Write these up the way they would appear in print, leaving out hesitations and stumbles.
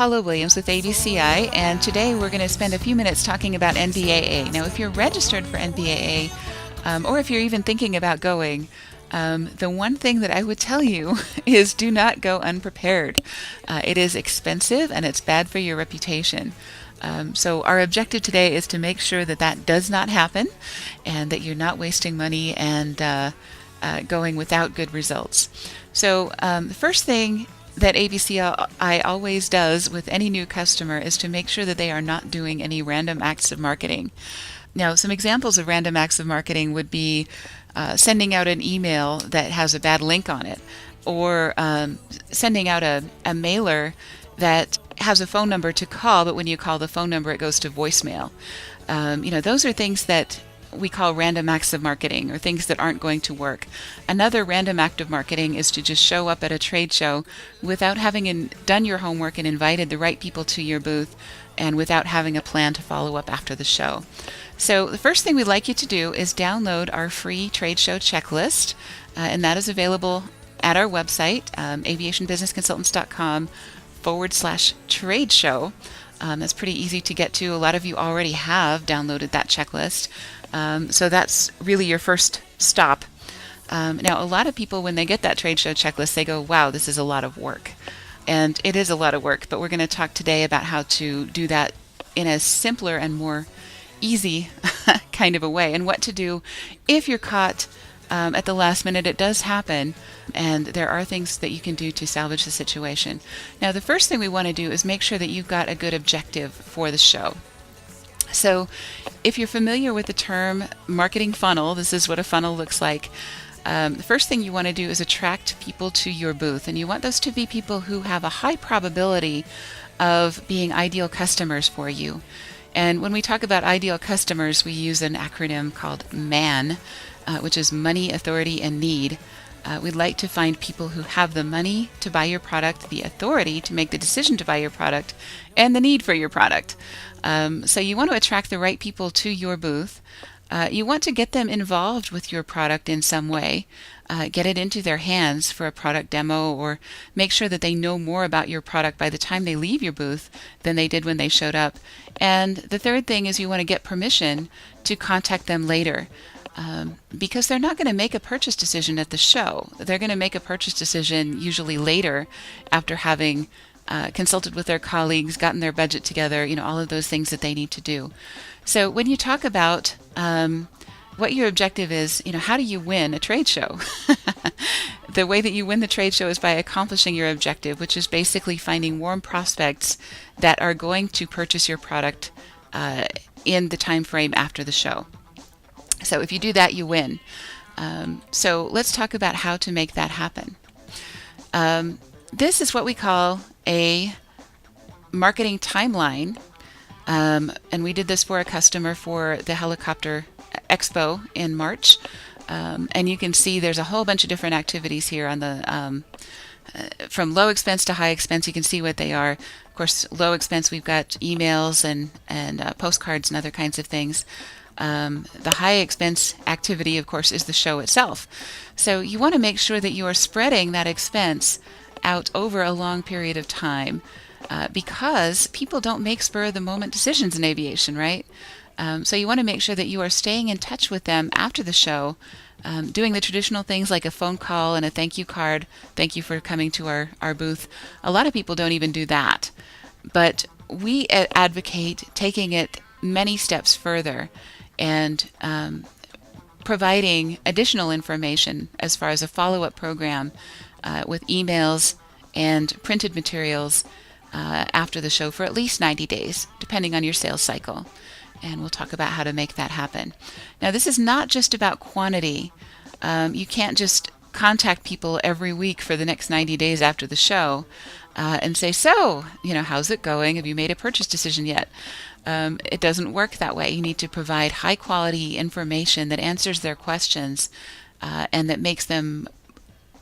Paula Williams with ABCI, and today we're going to spend a few minutes talking about NBAA. Now, if you're registered for NBAA, or if you're even thinking about going, the one thing that I would tell you is do not go unprepared. It is expensive and it's bad for your reputation. So our objective today is to make sure that that does not happen and that you're not wasting money and going without good results. So the first thing that ABCI always does with any new customer is to make sure that they are not doing any random acts of marketing. Now, some examples of random acts of marketing would be sending out an email that has a bad link on it, or sending out a mailer that has a phone number to call, but when you call the phone number, it goes to voicemail. Those are things that we call random acts of marketing, or things that aren't going to work. Another random act of marketing is to just show up at a trade show without having done your homework and invited the right people to your booth, and without having a plan to follow up after the show. So the first thing we'd like you to do is download our free trade show checklist, and that is available at our website, aviationbusinessconsultants.com/trade show. That's pretty easy to get to. A lot of you already have downloaded that checklist. So that's really your first stop. Now, a lot of people, when they get that trade show checklist, they go, wow, this is a lot of work. And it is a lot of work, but we're going to talk today about how to do that in a simpler and more easy kind of a way, and what to do if you're caught at the last minute. It does happen, and there are things that you can do to salvage the situation. Now, the first thing we want to do is make sure that you've got a good objective for the show. So if you're familiar with the term marketing funnel, this is what a funnel looks like. The first thing you want to do is attract people to your booth, and you want those to be people who have a high probability of being ideal customers for you. And when we talk about ideal customers, we use an acronym called MAN, which is money, authority, and need. We'd like to find people who have the money to buy your product, the authority to make the decision to buy your product, and the need for your product. So you want to attract the right people to your booth. You want to get them involved with your product in some way, get it into their hands for a product demo, or make sure that they know more about your product by the time they leave your booth than they did when they showed up. And the third thing is you want to get permission to contact them later, because they're not going to make a purchase decision at the show. They're going to make a purchase decision usually later, after having consulted with their colleagues, gotten their budget together, all of those things that they need to do. So when you talk about what your objective is, how do you win a trade show? The way that you win the trade show is by accomplishing your objective, which is basically finding warm prospects that are going to purchase your product in the time frame after the show. So if you do that, you win. So let's talk about how to make that happen. This is what we call a marketing timeline. And we did this for a customer for the helicopter expo in March. And you can see there's a whole bunch of different activities here on the from low expense to high expense. You can see what they are. Of course, low expense, we've got emails and postcards and other kinds of things. The high expense activity, of course, is the show itself. So you want to make sure that you are spreading that expense out over a long period of time, because people don't make spur-of-the-moment decisions in aviation, right? So you want to make sure that you are staying in touch with them after the show, doing the traditional things like a phone call and a thank you card. Thank you for coming to our booth. A lot of people don't even do that. But we advocate taking it many steps further and providing additional information as far as a follow-up program with emails and printed materials after the show for at least 90 days, depending on your sales cycle. And we'll talk about how to make that happen. Now, this is not just about quantity. You can't just contact people every week for the next 90 days after the show and say, so, how's it going? Have you made a purchase decision yet? It doesn't work that way. You need to provide high quality information that answers their questions and that makes them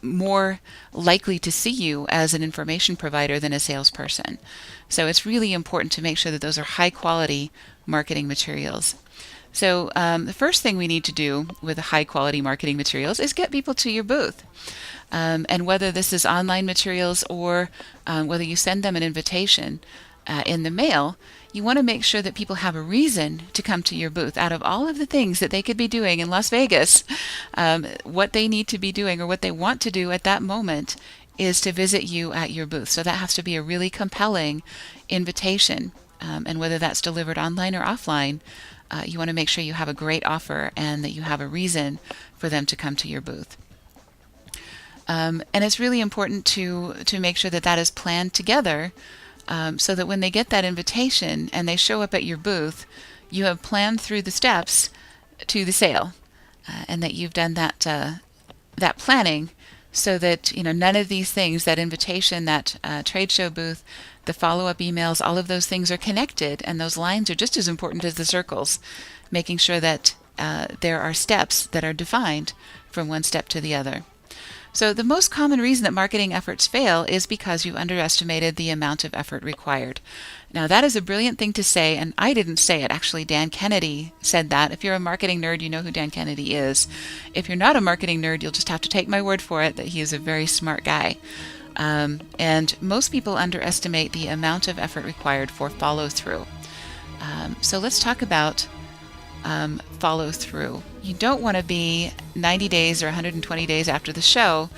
more likely to see you as an information provider than a salesperson. So it's really important to make sure that those are high quality marketing materials. So the first thing we need to do with high quality marketing materials is get people to your booth. And whether this is online materials or whether you send them an invitation in the mail, you want to make sure that people have a reason to come to your booth. Out of all of the things that they could be doing in Las Vegas, what they need to be doing or what they want to do at that moment is to visit you at your booth. So that has to be a really compelling invitation. And whether that's delivered online or offline, you want to make sure you have a great offer and that you have a reason for them to come to your booth. And it's really important to make sure that that is planned together, so that when they get that invitation and they show up at your booth, you have planned through the steps to the sale, and that you've done that planning so that none of these things, that invitation, that trade show booth, the follow-up emails, all of those things are connected, and those lines are just as important as the circles, making sure that there are steps that are defined from one step to the other. So the most common reason that marketing efforts fail is because you underestimated the amount of effort required. Now that is a brilliant thing to say, and I didn't say it. Actually, Dan Kennedy said that. If you're a marketing nerd, you know who Dan Kennedy is. If you're not a marketing nerd, you'll just have to take my word for it that he is a very smart guy. And most people underestimate the amount of effort required for follow-through. So let's talk about follow through. You don't want to be 90 days or 120 days after the show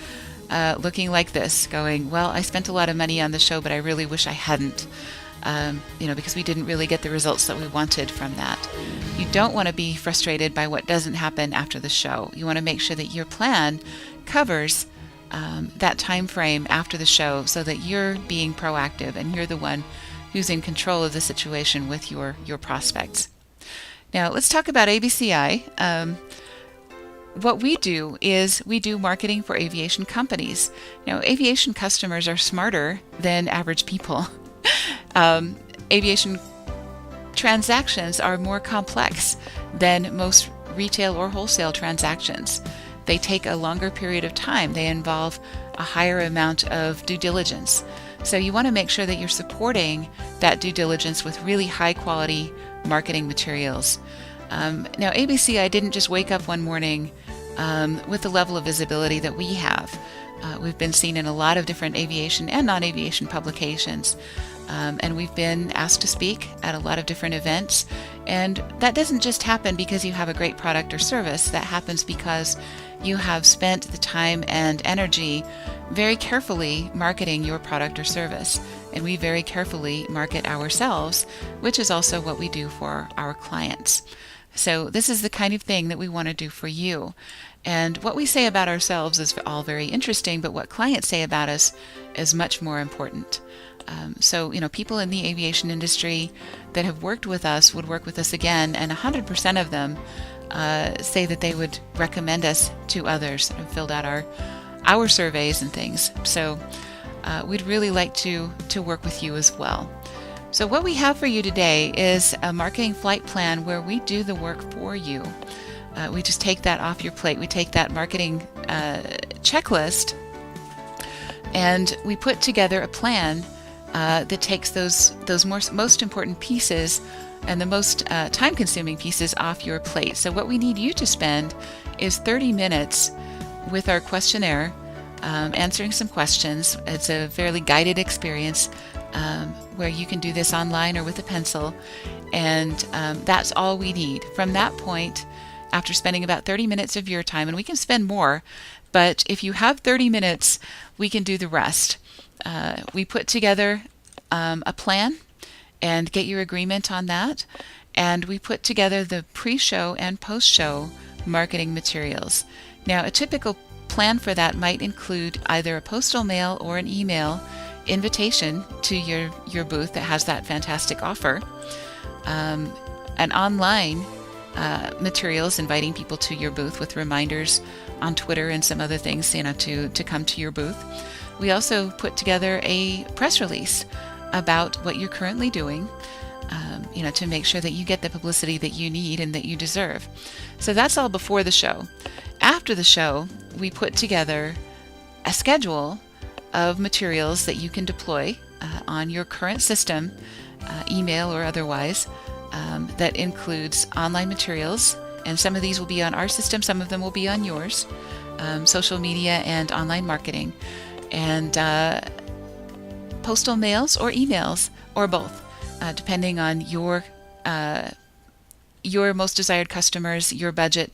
looking like this, going, well, I spent a lot of money on the show, but I really wish I hadn't, because we didn't really get the results that we wanted from that. You don't want to be frustrated by what doesn't happen after the show. You want to make sure that your plan covers that time frame after the show so that you're being proactive and you're the one who's in control of the situation with your prospects. Now, let's talk about ABCI. What we do is we do marketing for aviation companies. Now, aviation customers are smarter than average people. Aviation transactions are more complex than most retail or wholesale transactions. They take a longer period of time. They involve a higher amount of due diligence. So you want to make sure that you're supporting that due diligence with really high quality marketing materials. Now, ABCI didn't just wake up one morning with the level of visibility that we have. We've been seen in a lot of different aviation and non-aviation publications, and we've been asked to speak at a lot of different events. And that doesn't just happen because you have a great product or service. That happens because you have spent the time and energy very carefully marketing your product or service. And we very carefully market ourselves, which is also what we do for our clients. So this is the kind of thing that we want to do for you. And what we say about ourselves is all very interesting, but what clients say about us is much more important. So people in the aviation industry that have worked with us would work with us again, and 100% of them say that they would recommend us to others that have filled out our surveys and things. So we'd really like to work with you as well. So what we have for you today is a marketing flight plan where we do the work for you. We just take that off your plate. We take that marketing checklist and we put together a plan that takes those most important pieces and the most time-consuming pieces off your plate. So what we need you to spend is 30 minutes with our questionnaire, answering some questions. It's a fairly guided experience where you can do this online or with a pencil, and that's all we need. From that point, after spending about 30 minutes of your time, and we can spend more, but if you have 30 minutes, we can do the rest. We put together a plan and get your agreement on that, and we put together the pre-show and post-show marketing materials. Now, a typical plan for that might include either a postal mail or an email invitation to your booth that has that fantastic offer, an online materials inviting people to your booth with reminders on Twitter and some other things, to come to your booth. We also put together a press release about what you're currently doing, to make sure that you get the publicity that you need and that you deserve. So that's all before the show. After the show, we put together a schedule of materials that you can deploy on your current system, email or otherwise, that includes online materials. And some of these will be on our system, some of them will be on yours, social media and online marketing, and postal mails or emails, or both, depending on your most desired customers, your budget,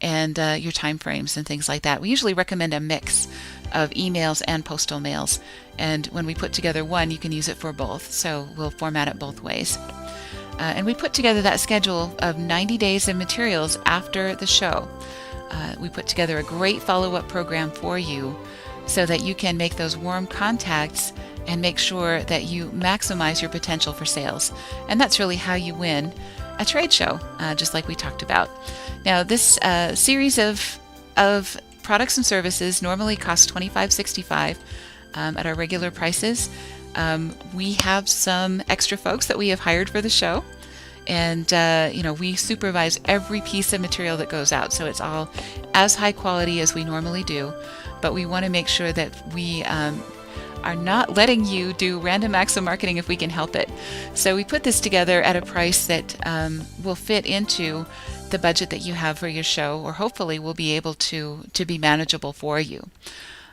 and your time frames and things like that. We usually recommend a mix of emails and postal mails, and when we put together one, you can use it for both, so we'll format it both ways. And we put together that schedule of 90 days of materials after the show. We put together a great follow-up program for you so that you can make those warm contacts and make sure that you maximize your potential for sales. And that's really how you win a trade show, just like we talked about. Now, this series of products and services normally costs $25.65 at our regular prices. We have some extra folks that we have hired for the show, and we supervise every piece of material that goes out, so it's all as high quality as we normally do, but we want to make sure that we are not letting you do random acts of marketing if we can help it. So we put this together at a price that will fit into the budget that you have for your show, or hopefully will be able to be manageable for you.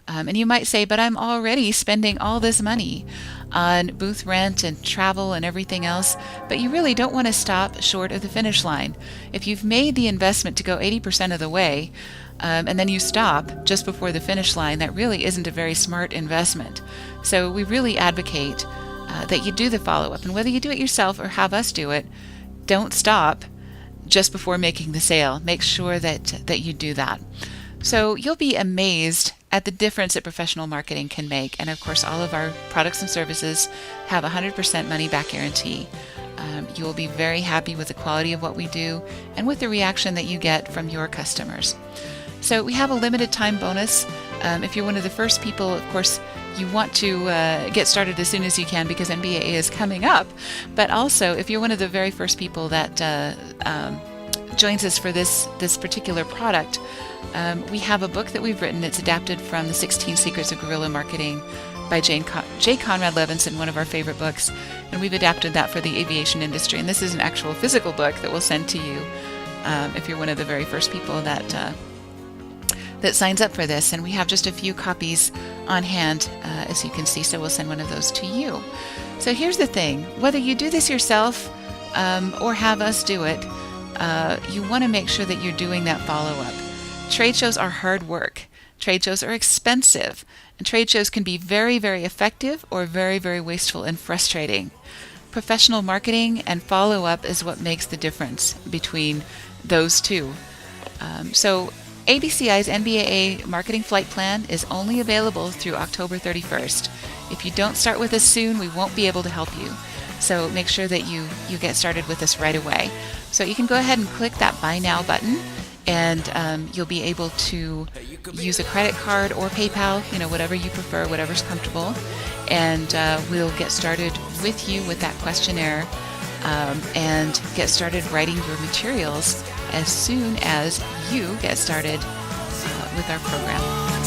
And you might say, but I'm already spending all this money on booth rent and travel and everything else, but you really don't want to stop short of the finish line. If you've made the investment to go 80% of the way, and then you stop just before the finish line, that really isn't a very smart investment. So we really advocate that you do the follow-up, and whether you do it yourself or have us do it, don't stop just before making the sale. Make sure that you do that. So you'll be amazed at the difference that professional marketing can make. And of course, all of our products and services have 100% money-back guarantee. You will be very happy with the quality of what we do and with the reaction that you get from your customers. So we have a limited time bonus. If you're one of the first people, of course, you want to get started as soon as you can because NBA is coming up. But also, if you're one of the very first people that joins us for this particular product, we have a book that we've written. It's adapted from The 16 Secrets of Guerrilla Marketing by J. Conrad Levinson, one of our favorite books. And we've adapted that for the aviation industry. And this is an actual physical book that we'll send to you if you're one of the very first people that signs up for this. And we have just a few copies on hand, as you can see, so we'll send one of those to you. So here's the thing. Whether you do this yourself or have us do it, you want to make sure that you're doing that follow-up. Trade shows are hard work. Trade shows are expensive. And trade shows can be very, very effective or very, very wasteful and frustrating. Professional marketing and follow-up is what makes the difference between those two. So ABCI's NBAA Marketing Flight Plan is only available through October 31st. If you don't start with us soon, we won't be able to help you. So make sure that you get started with us right away. So you can go ahead and click that Buy Now button, and you'll be able to use a credit card or PayPal, whatever you prefer, whatever's comfortable, and we'll get started with you with that questionnaire and get started writing your materials as soon as you get started with our program.